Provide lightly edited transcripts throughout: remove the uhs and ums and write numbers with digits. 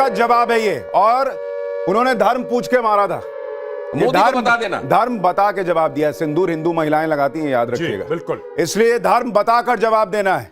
का जवाब है ये। और उन्होंने धर्म पूछ के मारा था, मोदी को बता देना। धर्म बता के जवाब दिया। सिंदूर हिंदू महिलाएं लगाती हैं, याद रखिएगा। बिल्कुल, इसलिए धर्म बताकर जवाब देना है।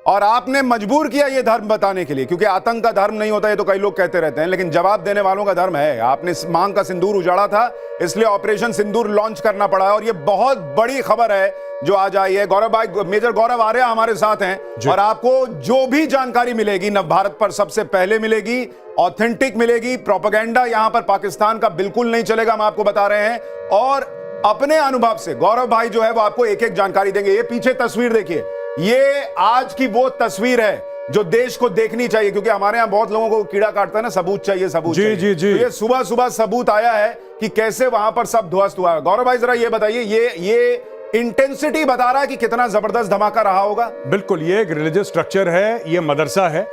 और आपने मजबूर किया ये धर्म बताने के लिए, क्योंकि आतंक का धर्म नहीं होता, ये तो कई लोग कहते रहते हैं, लेकिन जवाब देने वालों का धर्म है। आपने मांग का सिंदूर उजाड़ा था, इसलिए ऑपरेशन सिंदूर लॉन्च करना पड़ा है। और ये बहुत बड़ी खबर है जो आज आई है। गौरव भाई, मेजर गौरव आर्या हमारे साथ हैं, और आपको जो भी जानकारी मिलेगी नव भारत पर सबसे पहले मिलेगी, ऑथेंटिक मिलेगी। प्रोपेगेंडा यहां पर पाकिस्तान का बिल्कुल नहीं चलेगा, हम आपको बता रहे हैं। और अपने अनुभव से गौरव भाई जो है वो आपको एक एक जानकारी देंगे। ये पीछे तस्वीर देखिए, ये आज की वो तस्वीर है जो देश को देखनी चाहिए, क्योंकि हमारे यहां बहुत लोगों को कीड़ा काटता है ना, सबूत चाहिए, सबूत चाहिए। जी जी। तो ये सुबह सुबह सबूत आया है कि कैसे वहां पर सब ध्वस्त हुआ है। गौरव भाई जरा ये बताइए, ये इंटेंसिटी बता रहा है कि कितना जबरदस्त धमाका रहा होगा। बिल्कुल, ये एक रिलीजियस स्ट्रक्चर है, ये मदरसा है।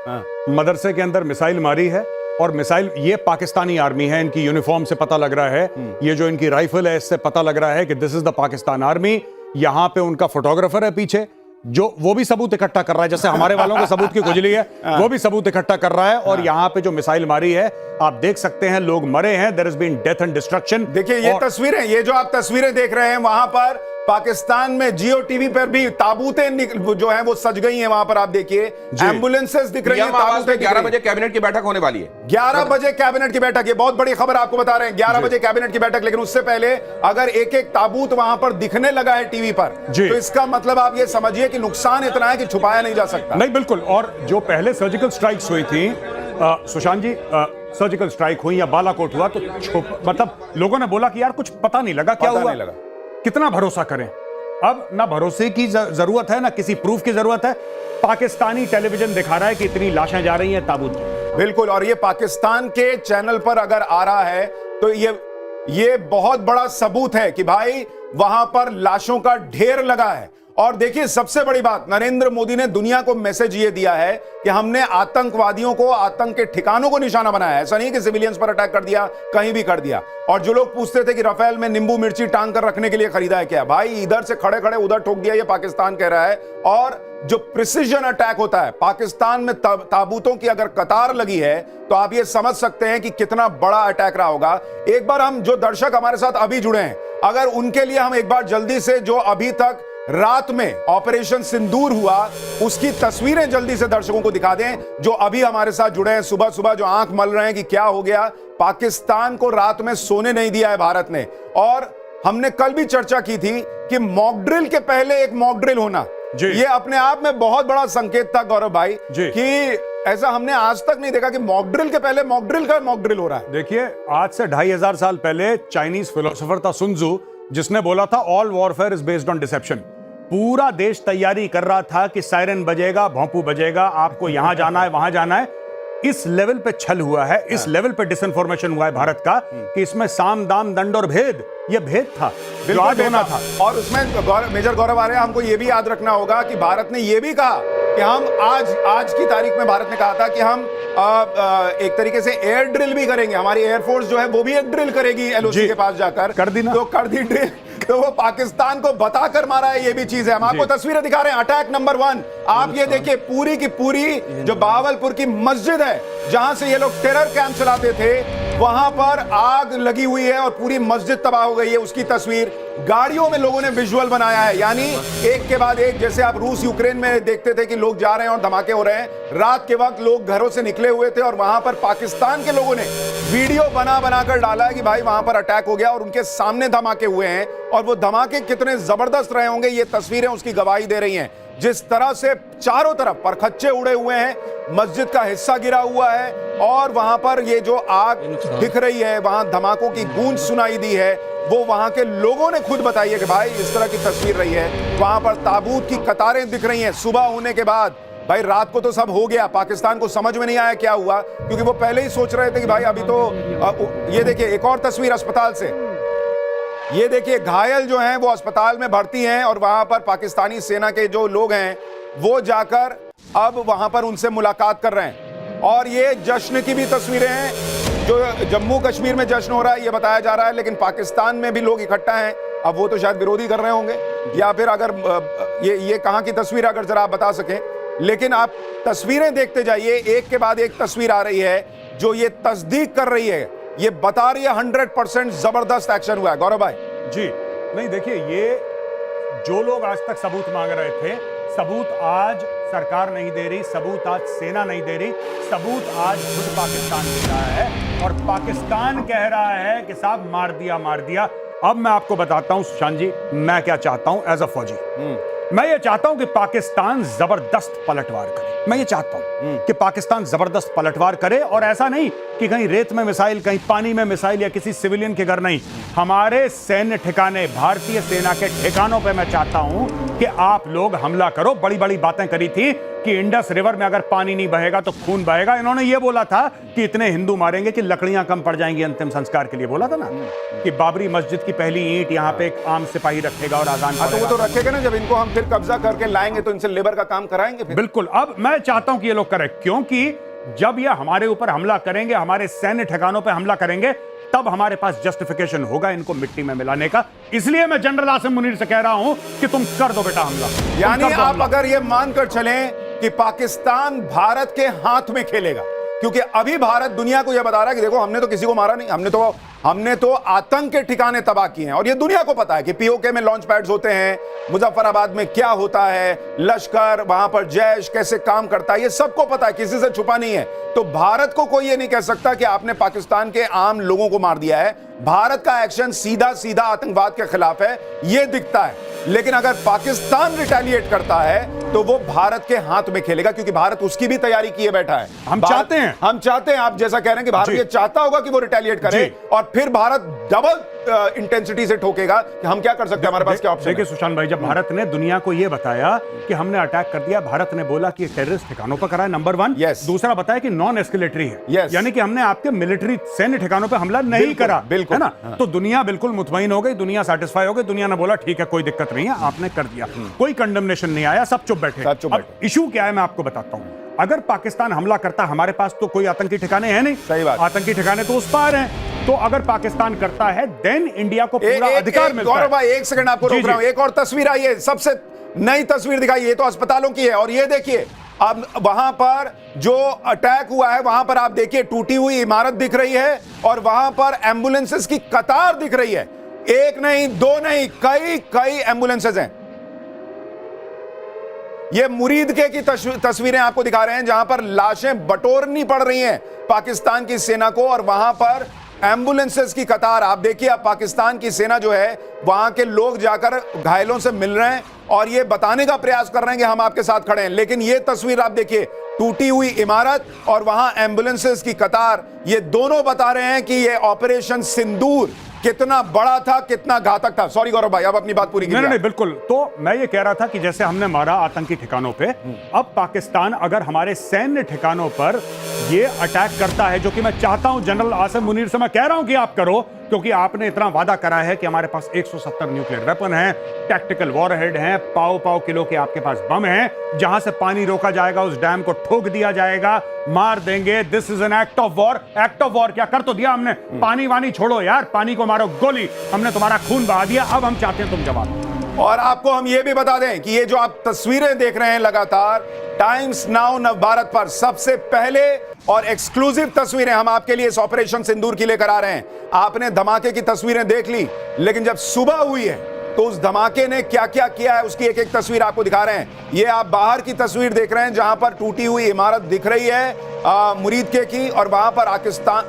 मदरसे के अंदर मिसाइल मारी है, और मिसाइल, ये पाकिस्तानी आर्मी है, इनकी यूनिफॉर्म से पता लग रहा है, ये जो इनकी राइफल है इससे पता लग रहा है कि this is the Pakistan army. यहां पे उनका फोटोग्राफर है पीछे, जो वो भी सबूत इकट्ठा कर रहा है, जैसे हमारे वालों को सबूत की खुजली है, वो भी सबूत इकट्ठा कर रहा है। और यहाँ पे जो मिसाइल मारी है आप देख सकते हैं, लोग मरे हैं, there has been death and destruction. देखिए ये तस्वीरें, ये जो आप तस्वीरें देख रहे हैं, वहां पर पाकिस्तान में जियो टीवी पर भी ताबूतें जो हैं वो सज गई हैं। वहां पर आप देखिए एम्बुलेंसेस दिख रही हैं, ताबूतें। 11 बजे कैबिनेट की बैठक होने वाली है। 11 बजे कैबिनेट की बैठक, ये बहुत बड़ी खबर आपको बता रहे हैं। 11 बजे कैबिनेट की बैठक, लेकिन उससे पहले अगर एक एक ताबूत वहां पर दिखने लगा है टीवी पर, तो इसका मतलब आप ये समझिए कि नुकसान इतना है कि छुपाया नहीं जा सकता। नहीं, बिल्कुल। और जो पहले सर्जिकल स्ट्राइक्स हुई थी, सुशांत जी, सर्जिकल स्ट्राइक हुई या बालाकोट हुआ, तो मतलब लोगों ने बोला कि यार कुछ पता नहीं लगा, क्या हुआ, कितना भरोसा करें। अब ना भरोसे की जरूरत है, ना किसी प्रूफ की जरूरत है। पाकिस्तानी टेलीविजन दिखा रहा है कि इतनी लाशें जा रही हैं ताबूत में। बिल्कुल, और ये पाकिस्तान के चैनल पर अगर आ रहा है तो ये बहुत बड़ा सबूत है कि भाई वहां पर लाशों का ढेर लगा है। और देखिए सबसे बड़ी बात, नरेंद्र मोदी ने दुनिया को मैसेज ये दिया है कि हमने आतंकवादियों को, आतंक के ठिकानों को निशाना बनाया है। ऐसा नहीं कि सिविलियंस पर अटैक कर दिया, कहीं भी कर दिया। और जो लोग पूछते थे कि राफेल में नींबू मिर्ची टांग कर रखने के लिए खरीदा है क्या, भाई इधर से खड़े खड़े उधर ठोक दिया, ये पाकिस्तान कह रहा है। और जो प्रिसिजन अटैक होता है, पाकिस्तान में ताबूतों की अगर कतार लगी है, तो आप ये समझ सकते हैं कि कितना बड़ा अटैक रहा होगा। एक बार हम, जो दर्शक हमारे साथ अभी जुड़े हैं, अगर उनके लिए हम एक बार जल्दी से, जो अभी तक रात में ऑपरेशन सिंदूर हुआ, उसकी तस्वीरें जल्दी से दर्शकों को दिखा दें, जो अभी हमारे साथ जुड़े हैं सुबह सुबह, जो आंख मल रहे हैं कि क्या हो गया। पाकिस्तान को रात में सोने नहीं दिया है भारत ने। और हमने कल भी चर्चा की थी कि मॉक ड्रिल के पहले एक मॉक ड्रिल होना, ये अपने आप में बहुत बड़ा संकेत था गौरव भाई, कि ऐसा हमने आज तक नहीं देखा कि मॉक ड्रिल के पहले मॉक ड्रिल का मॉक ड्रिल हो रहा है। देखिए, आज से 2500 साल पहले चाइनीज फिलोसोफर था सुन त्सू, जिसने बोला था all warfare is based on deception. पूरा देश तैयारी कर रहा था कि सायरन बजेगा, भोंपू बजेगा, आपको यहां जाना है, वहां जाना है। इस लेवल पे छल हुआ है, इस लेवल पे डिसइंफॉर्मेशन हुआ है भारत का, कि इसमें साम दाम दंड और भेद, ये भेद था जो आज होना था। और उसमें मेजर गौरव आर्या, हमको ये भी याद रखना होगा कि भारत ने ये भी कहा कि हम आज की तारीख में भारत ने कहा था कि हम एक तरीके से एयर ड्रिल भी करेंगे। हमारी एयरफोर्स जो है वो भी एक ड्रिल करेगी एलओसी के पास जाकर। कर दी ना, तो कर दी ड्रिल। तो वो पाकिस्तान को बताकर मारा है, ये भी चीज है। हम आपको तस्वीरें दिखा रहे हैं। अटैक नंबर 1 आप ये देखिए, पूरी की पूरी जो बहावलपुर की मस्जिद है, जहां से ये लोग टेरर कैंप चलाते थे, वहां पर आग लगी हुई है और पूरी मस्जिद तबाह हो गई है। उसकी तस्वीर गाड़ियों में लोगों ने विजुअल बनाया है, यानी एक के बाद एक। जैसे आप रूस यूक्रेन में देखते थे कि लोग जा रहे हैं और धमाके हो रहे हैं, रात के वक्त लोग घरों से निकले हुए थे और वहां पर पाकिस्तान के लोगों ने वीडियो बनाकर डाला है कि भाई वहां पर अटैक हो गया और उनके सामने धमाके हुए हैं। और वो धमाके कितने जबरदस्त रहे होंगे, ये तस्वीरें उसकी गवाही दे रही हैं। जिस तरह से चारों तरफ परखच्चे उड़े हुए हैं, मस्जिद का हिस्सा गिरा हुआ है, और वहां पर ये जो आग दिख रही है, वहां धमाकों की गूंज सुनाई दी है, वो वहां के लोगों ने खुद बताई है कि भाई इस तरह की तस्वीर रही है। वहां पर ताबूत की कतारें दिख रही हैं सुबह होने के बाद। भाई रात को तो सब हो गया, पाकिस्तान को समझ में नहीं आया क्या हुआ, क्योंकि वो पहले ही सोच रहे थे कि भाई अभी तो ये देखिए एक और तस्वीर अस्पताल से, ये देखिए घायल जो हैं वो अस्पताल में भर्ती हैं, और वहां पर पाकिस्तानी सेना के जो लोग हैं वो जाकर अब वहां पर उनसे मुलाकात कर रहे हैं। और ये जश्न की भी तस्वीरें हैं, जो जम्मू कश्मीर में जश्न हो रहा है ये बताया जा रहा है, लेकिन पाकिस्तान में भी लोग इकट्ठा हैं। अब वो तो शायद विरोधी कर रहे होंगे, या फिर अगर ये कहां की तस्वीर अगर जरा आप बता सकें। लेकिन आप तस्वीरें देखते जाइए, एक के बाद एक तस्वीर आ रही है, जो ये तस्दीक कर रही है, ये बता रही है 100% जबरदस्त एक्शन हुआ है। गौरव भाई जी, नहीं देखिए, ये जो लोग आज तक सबूत मांग रहे थे, सबूत आज सरकार नहीं दे रही, सबूत आज सेना नहीं दे रही, सबूत आज खुद पाकिस्तान दे रहा है। और पाकिस्तान कह रहा है कि साहब मार दिया मार दिया। अब मैं आपको बताता हूं सुशांत जी, मैं क्या चाहता हूं एज अ फौजी। मैं ये चाहता हूं कि पाकिस्तान जबरदस्त पलटवार करे। मैं ये चाहता हूं कि पाकिस्तान जबरदस्त पलटवार करे, और ऐसा नहीं कि कहीं रेत में मिसाइल, कहीं पानी में मिसाइल, या किसी सिविलियन के घर नहीं, हमारे सैन्य ठिकाने, भारतीय सेना के ठिकानों पे मैं चाहता हूं कि आप लोग हमला करो। बड़ी बड़ी बातें करी थी कि इंडस रिवर में अगर पानी नहीं बहेगा तो खून बहेगा। इन्होंने ये बोला था कि इतने हिंदू मारेंगे कि लकड़ियां कम पड़ जाएंगी अंतिम संस्कार के लिए, बोला था ना कि बाबरी मस्जिद की पहली ईंट यहां पे एक आम सिपाही रखेगा और आजान तो वो तो रखेगा ना, जब इनको हम फिर कब्जा करके लाएंगे तो इनसे लेबर का काम कराएंगे फिर। बिल्कुल। अब मैं चाहता हूं कि ये लोग करें, क्योंकि जब ये हमारे ऊपर हमला करेंगे, हमारे सैन्य ठिकानों पे हमला करेंगे, तब हमारे पास जस्टिफिकेशन होगा इनको मिट्टी में मिलाने का। इसलिए मैं जनरल आसिम मुनीर से कह रहा हूं कि तुम कर दो बेटा हमला। यानी आप अगर ये मानकर चलें कि पाकिस्तान भारत के हाथ में खेलेगा, क्योंकि अभी भारत दुनिया को यह बता रहा है कि देखो हमने तो किसी को मारा नहीं, हमने तो आतंक के ठिकाने तबाह किए हैं। और ये दुनिया को पता है कि पीओके में लॉन्च पैड्स होते हैं, मुजफ्फराबाद में क्या होता है, लश्कर, वहां पर जैश कैसे काम करता है, ये सबको पता है, किसी से छुपा नहीं है। तो भारत को कोई ये नहीं कह सकता कि आपने पाकिस्तान के आम लोगों को मार दिया है। भारत का एक्शन सीधा सीधा आतंकवाद के खिलाफ है, ये दिखता है। लेकिन अगर पाकिस्तान रिटेलिएट करता है तो वो भारत के हाथ में खेलेगा, क्योंकि भारत उसकी भी तैयारी किए बैठा है। हम चाहते हैं, आप जैसा कह रहे हैं कि भारत ये चाहता होगा कि वो रिटेलिएट करे, और फिर भारत डबल इंटेंसिटी से ठोकेगा कि हम क्या कर सकते हैं, हमारे पास क्या ऑप्शन है। देखिए सुशांत भाई, जब भारत ने दुनिया को यह बताया कि हमने अटैक कर दिया, भारत ने बोला कि टेररिस्ट ठिकानों पर करा है, नंबर 1। दूसरा बताया कि नॉन एस्केलेटरी है, यानी कि हमने आपके मिलिट्री सैन्य ठिकानों पर हमला नहीं करा, है ना। तो दुनिया बिल्कुल मुतमईन हो गई, दुनिया सेटिस्फाई हो गई, दुनिया ने बोला ठीक है कोई दिक्कत नहीं है, आपने कर दिया, कोई कंडेमनेशन नहीं आया, सब चुप बैठे। अब इशू क्या है मैं आपको बताता हूं। अगर पाकिस्तान हमला करता, हमारे पास तो कोई आतंकी ठिकाने हैं नहीं, सही बात, आतंकी ठिकाने तो उस पार हैं। तो अगर पाकिस्तान करता है देन इंडिया को पूरा अधिकार मिलता है। गौरव भाई एक सेकंड आपको रोक रहा हूं, एक और तस्वीर आई है, सबसे नई तस्वीर दिखाई, ये तो अस्पतालों की है। और ये देखिए, अब वहां पर जो अटैक हुआ है, वहां पर आप देखिए टूटी हुई इमारत दिख रही है, और वहां पर एम्बुलेंसेस की कतार दिख रही है। एक नहीं, दो नहीं, कई एम्बुलेंसेस हैं। ये मुरीदके की तस्वीरें आपको दिखा रहे हैं, जहां पर लाशें बटोरनी पड़ रही हैं पाकिस्तान की सेना को, और वहां पर एम्बुलेंसेस की कतार। आप देखिए, अब पाकिस्तान की सेना जो है, वहां के लोग जाकर घायलों से मिल रहे हैं और ये बताने का प्रयास कर रहे हैं कि हम आपके साथ खड़े हैं। लेकिन ये तस्वीर आप देखिए, टूटी हुई इमारत और वहां एम्बुलेंसेस की कतार, ये दोनों बता रहे हैं कि ये ऑपरेशन सिंदूर कितना बड़ा था, कितना घातक था। सॉरी गौरव भाई, अब अपनी बात पूरी कीजिए। नहीं, बिल्कुल। तो मैं ये कह रहा था कि जैसे हमने मारा आतंकी ठिकानों पे, अब पाकिस्तान अगर हमारे सैन्य ठिकानों पर ये अटैक करता है, जो कि मैं चाहता हूं जनरल आसिम मुनीर से मैं कह रहा हूं कि आप करो, क्योंकि आपने इतना वादा करा है कि हमारे पास 170 न्यूक्लियर वेपन हैं, टैक्टिकल वॉरहेड हैं, पाव किलो के आपके पास बम हैं, जहां से पानी रोका जाएगा उस डैम को ठोक दिया जाएगा, मार देंगे। This is an act of war. Act of war क्या कर तो दिया हमने, पानी वानी छोड़ो यार, पानी को मारो गोली, हमने तुम्हारा खून बहा दिया, अब हम चाहते हैं तुम जवाब। और आपको हम ये भी बता दें कि ये जो आप तस्वीरें देख रहे हैं लगातार टाइम्स नाउ नवभारत पर सबसे पहले और एक्सक्लूसिव तस्वीरें हम आपके लिए इस ऑपरेशन सिंदूर की लेकर आ रहे हैं। आपने धमाके की तस्वीरें देख ली, लेकिन जब सुबह हुई है तो उस धमाके ने क्या क्या किया है उसकी एक एक तस्वीर आपको दिखा रहे हैं। ये आप बाहर की तस्वीर देख रहे हैं, जहां पर टूटी हुई इमारत दिख रही है मुरीदके की, और वहां पर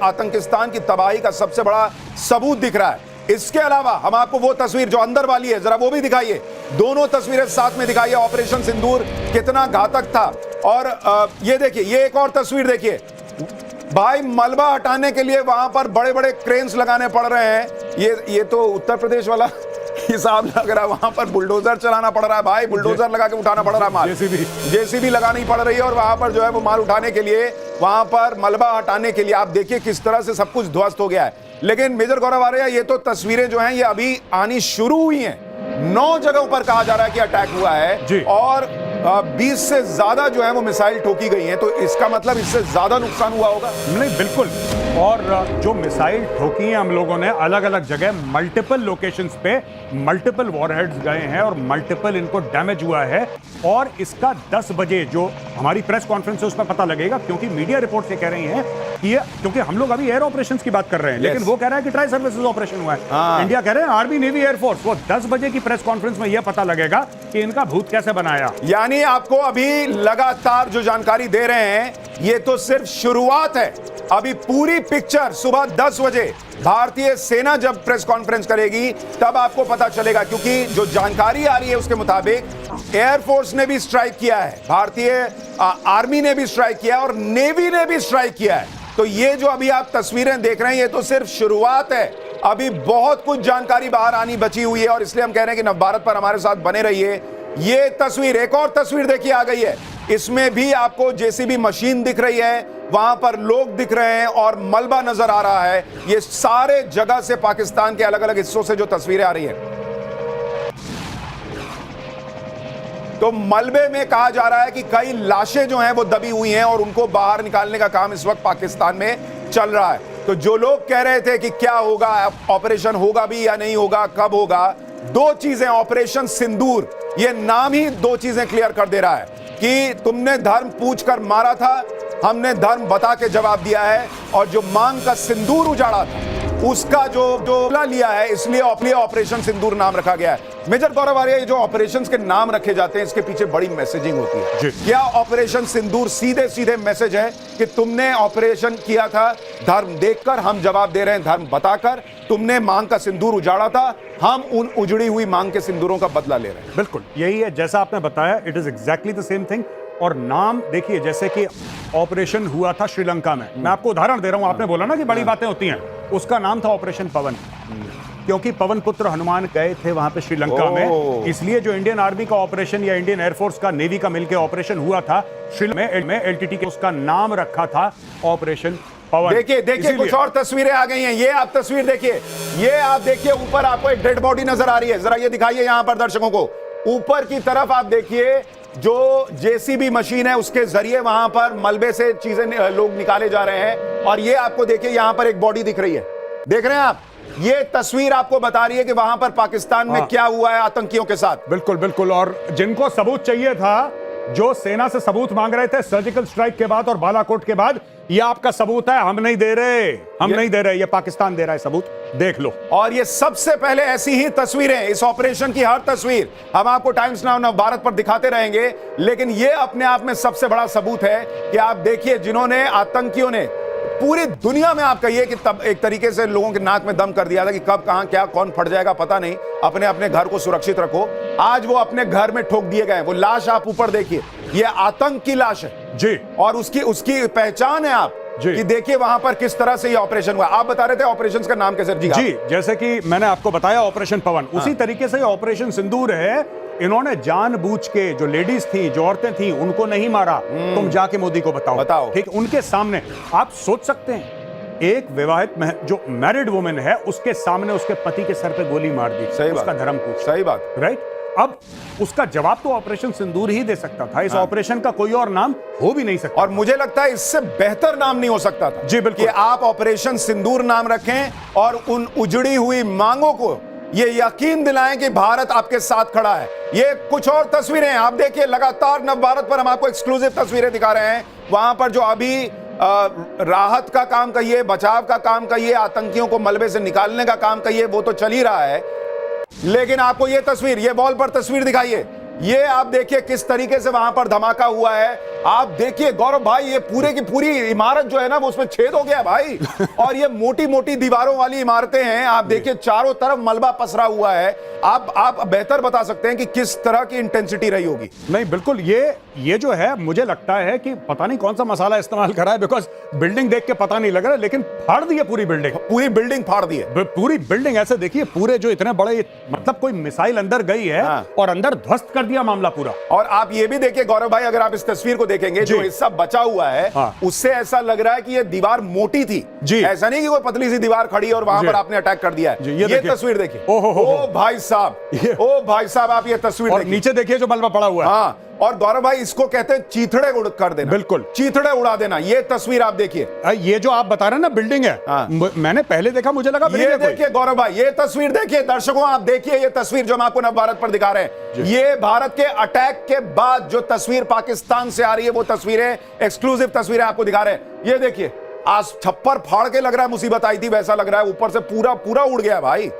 आतंकिस्तान की तबाही का सबसे बड़ा सबूत दिख रहा है। इसके अलावा हम आपको वो तस्वीर जो अंदर वाली है, जरा वो भी दिखाइए। दोनों तस्वीरें साथ में दिखाइए, ऑपरेशन सिंदूर कितना घातक था। और ये देखिए, ये एक और तस्वीर देखिए भाई, मलबा हटाने के लिए वहां पर बड़े बड़े क्रेन्स लगाने पड़ रहे हैं। ये तो उत्तर प्रदेश वाला हिसाब लग रहा है, वहां पर बुलडोजर चलाना पड़ रहा है भाई, बुलडोजर लगा के उठाना पड़ रहा है माल, जेसीबी लगानी पड़ रही है, और वहां पर जो है वो माल उठाने के लिए, वहां पर मलबा हटाने के लिए आप देखिए किस तरह से सब कुछ ध्वस्त हो गया है। लेकिन मेजर गौरव आर्या, ये तो तस्वीरें जो हैं ये अभी आनी शुरू हुई हैं। 9 जगहों पर कहा जा रहा है कि अटैक हुआ है, और 20 से ज्यादा जो है वो मिसाइल ठोकी गई हैं, तो इसका मतलब इससे ज्यादा नुकसान हुआ होगा। नहीं, बिल्कुल और जो मिसाइल ठोकी हैं हम लोगों ने अलग अलग जगह मल्टीपल लोकेशंस पे, मल्टीपल वॉरहेड्स गए हैं और मल्टीपल इनको डैमेज हुआ है। और इसका 10 बजे जो हमारी प्रेस कॉन्फ्रेंस है उसमें पता लगेगा, क्योंकि मीडिया रिपोर्ट से कह रही हैं कि ये, क्योंकि हम लोग अभी एयर ऑपरेशंस की बात कर रहे हैं, लेकिन वो कह रहा है कि ट्राई सर्विसेज ऑपरेशन हुआ है। इंडिया कह रहे हैं आर्मी, नेवी, एयरफोर्स। वो 10 बजे की प्रेस कॉन्फ्रेंस में यह पता लगेगा कि इनका भूत कैसे बनाया। यानी आपको अभी लगातार जो जानकारी दे रहे हैं ये तो सिर्फ शुरुआत है। अभी पूरी पिक्चर सुबह 10 बजे भारतीय सेना जब प्रेस कॉन्फ्रेंस करेगी तब आपको पता चलेगा, क्योंकि जो जानकारी आ रही है उसके मुताबिक एयरफोर्स ने भी स्ट्राइक किया है, भारतीय आर्मी ने भी स्ट्राइक किया है और नेवी ने भी स्ट्राइक किया है। तो ये जो अभी आप तस्वीरें देख रहे हैं ये तो सिर्फ शुरुआत है। अभी बहुत कुछ जानकारी बाहर आनी बची हुई है और इसलिए हम कह रहे हैं कि नवभारत पर हमारे साथ बने रहिए। ये तस्वीर, एक और तस्वीर देखिए आ गई है, इसमें भी आपको जेसीबी मशीन दिख रही है, वहां पर लोग दिख रहे हैं और मलबा नजर आ रहा है। ये सारे जगह से पाकिस्तान के अलग अलग हिस्सों से जो तस्वीरें आ रही हैं, तो मलबे में कहा जा रहा है कि कई लाशें जो हैं वो दबी हुई हैं और उनको बाहर निकालने का काम इस वक्त पाकिस्तान में चल रहा है। तो जो लोग कह रहे थे कि क्या होगा, ऑपरेशन होगा भी या नहीं होगा, कब होगा, दो चीजें, ऑपरेशन सिंदूर, ये नाम ही दो चीजें क्लियर कर दे रहा है कि तुमने धर्म पूछ कर मारा था, हमने धर्म बता के जवाब दिया है, और जो मांग का सिंदूर उजाड़ा था उसका जो लिया है, इसलिए ऑपरेशन सिंदूर नाम रखा गया है। मेजर गौरव आर्य, ये जो ऑपरेशंस के नाम रखे जाते हैं इसके पीछे बड़ी मैसेजिंग होती है। क्या ऑपरेशन सिंदूर सीधे सीधे मैसेज है कि तुमने ऑपरेशन किया था धर्म देखकर, हम जवाब दे रहे हैं धर्म बताकर, तुमने मांग का सिंदूर उजाड़ा था, हम उन उजड़ी हुई मांग के सिंदूरों का बदला ले रहे हैं। बिल्कुल यही है जैसा आपने बताया, it is exactly the same thing. और नाम देखिए, जैसे कि ऑपरेशन हुआ था श्रीलंका में, मैं आपको उदाहरण दे रहा हूं, आपने बोला ना कि बड़ी बातें होती हैं, उसका नाम था ऑपरेशन पवन, क्योंकि पवन पुत्र हनुमान गए थे वहां पे श्रीलंका में, इसलिए जो इंडियन आर्मी का ऑपरेशन या इंडियन एयरफोर्स का, नेवी का मिलकर ऑपरेशन हुआ था श्रीलंका में एलटीटी के, उसका नाम रखा था ऑपरेशन पवन। देखिए कुछ और तस्वीरें आ गई हैं, ये आप तस्वीर देखिए, ये आप देखिए ऊपर आपको एक डेड बॉडी नजर आ रही है, जरा ये दिखाइए यहां पर दर्शकों को, ऊपर की तरफ आप देखिए जो जेसीबी मशीन है उसके जरिए वहां पर मलबे से चीजें लोग निकाले जा रहे हैं, और ये आपको देखिए यहां पर एक बॉडी दिख रही है, देख रहे हैं आप, ये तस्वीर आपको बता रही है कि वहां पर पाकिस्तान में क्या हुआ है आतंकियों के साथ। बिल्कुल बिल्कुल, और जिनको सबूत चाहिए था, जो सेना से सबूत मांग रहे थे सर्जिकल स्ट्राइक के बाद और बालाकोट के बाद, ये आपका सबूत है, हम नहीं दे रहे, नहीं दे रहे, ये पाकिस्तान दे रहा है सबूत, देख लो। और ये सबसे पहले ऐसी ही तस्वीरें, इस ऑपरेशन की हर तस्वीर हम आपको टाइम्स नाउ नवभारत पर दिखाते रहेंगे, लेकिन ये अपने आप में सबसे बड़ा सबूत है कि आप देखिए जिन्होंने, आतंकियों ने पूरी दुनिया में, आप कहिए कि तब एक तरीके से लोगों के नाक में दम कर दिया था कि कब कहां क्या कौन फट जाएगा पता नहीं, अपने अपने घर को सुरक्षित रखो, आज वो अपने घर में ठोक दिए गए। वो लाश आप ऊपर देखिए, ये आतंक की लाश है जी, और उसकी पहचान है आप कि देखिए वहां पर किस तरह से ये ऑपरेशन हुआ। आप बता रहे थे ऑपरेशन का नाम कैसे? जी, जैसे कि मैंने आपको बताया ऑपरेशन पवन, उसी तरीके से ऑपरेशन सिंदूर है। इन्होंने जानबूझ के, जो लेडीज थी, जो औरतें थी, उनको नहीं मारा, तुम जाके मोदी को बताओ, ठीक, उनके सामने। आप सोच सकते हैं एक विवाहित जो मैरिड वुमेन है उसके सामने उसके पति के सर पे गोली मार दी, सही उसका बात, धर्म पूछ, सही बात, राइट। अब उसका जवाब तो ऑपरेशन सिंदूर ही दे सकता था, इस ऑपरेशन का कोई और नाम हो भी नहीं सकता, और मुझे लगता है इससे बेहतर नाम नहीं हो सकता था। जी बिल्कुल, कि आप ऑपरेशन सिंदूर नाम रखें और उन उजड़ी हुई मांगों को ये यकीन दिलाएं कि भारत आपके साथ खड़ा है। ये कुछ और तस्वीरें आप देखिए, लगातार नवभारत पर हम आपको एक्सक्लूसिव तस्वीरें दिखा रहे हैं, वहां पर जो अभी राहत का काम कहिए, बचाव का काम कहिए, आतंकियों को मलबे से निकालने का काम कहिए, वो तो चल ही रहा है, लेकिन आपको ये तस्वीर, ये वॉल पर तस्वीर दिखाइए, ये आप देखिए किस तरीके से वहां पर धमाका हुआ है। आप देखिए गौरव भाई, ये पूरे की पूरी इमारत जो है ना वो उसमें छेद हो गया भाई और ये मोटी मोटी दीवारों वाली इमारतें हैं, आप देखिए चारों तरफ मलबा पसरा हुआ है। आप बेहतर बता सकते हैं कि किस तरह की इंटेंसिटी रही होगी। नहीं बिल्कुल, ये जो है मुझे लगता है कि पता नहीं कौन सा मसाला इस्तेमाल करा है, बिकॉज बिल्डिंग देख के पता नहीं लग रहा, लेकिन फाड़ दी है पूरी बिल्डिंग फाड़ दी है पूरी बिल्डिंग। ऐसे देखिए पूरे जो इतने बड़े, मतलब कोई मिसाइल अंदर गई है और अंदर ध्वस्त कर दिया मामला पूरा। और आप ये भी देखिए गौरव भाई, अगर आप इस तस्वीर को देखेंगे, जो हिस्सा बचा हुआ है उससे ऐसा लग रहा है कि ये दीवार मोटी थी जी, ऐसा नहीं कि कोई पतली सी दीवार खड़ी और वहां पर आपने अटैक कर दिया है। ये तस्वीर देखिए, ओ भाई साहब, ओ भाई साहब, आप ये तस्वीर और नीचे देखिए जो मलबा पड़ा हुआ है। हाँ, और गौरव भाई इसको कहते हैं चीथड़े उड़ कर देना, बिल्कुल। चीथड़े उड़ा देना। ये तस्वीर आप देखिए, ये जो आप बता रहे हैं ना बिल्डिंग है, हाँ। मैंने पहले देखा, मुझे लगा बिल्डिंग ये है कोई। देखिए गौरव भाई, ये तस्वीर देखिए दर्शकों, आप देखिए ये तस्वीर जो हम आपको नव भारत पर दिखा रहे हैं। ये भारत के अटैक के बाद जो तस्वीर पाकिस्तान से आ रही है वो तस्वीरें, एक्सक्लूसिव तस्वीरें आपको दिखा रहे हैं। ये देखिए, आज छप्पर फाड़ के लग रहा है मुसीबत आई थी वैसा लग रहा है, ऊपर से पूरा पूरा उड़ गया भाई।